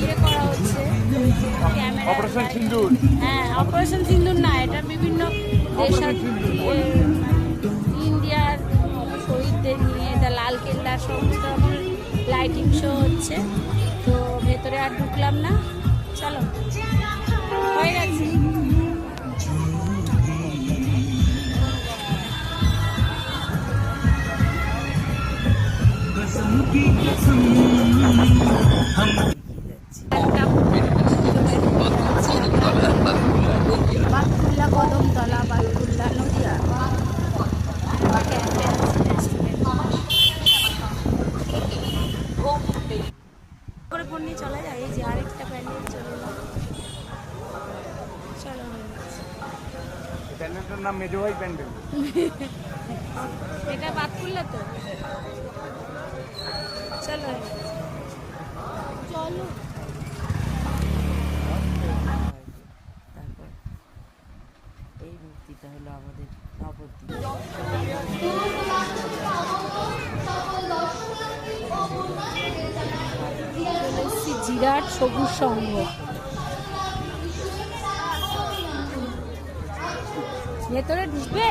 ইয়ে করা হচ্ছে অপারেশন সিন্দুর। হ্যাঁ, অপারেশন সিন্দুর না, এটা বিভিন্ন দেশের ইন্ডিয়ার শহীদদের নিয়ে এটা লালকেল্লার সমস্ত রকম লাইটিং শো হচ্ছে। তো ভেতরে আর ঢুকলাম না, চলো হয়ে গেছে। বাতকুল্লা কদমতলা, বাতকুল্লা নদিয়া করে ফোন নিয়ে চলা যায়। এই যে আরেকটা প্যান্ডেল চলে এলাম, চলো হয়ে গেছে। প্যান্ডেলটার নাম মেজোভাই প্যান্ডেল। এটা বাতকুল্লা তো, চলো হয়ে গেছে। চলো তারপর এই মূর্তিটা হলো আমাদের নবদ্বীপ। জিরাট সবুজ সংঘ, ভেতরে ঢুকবে।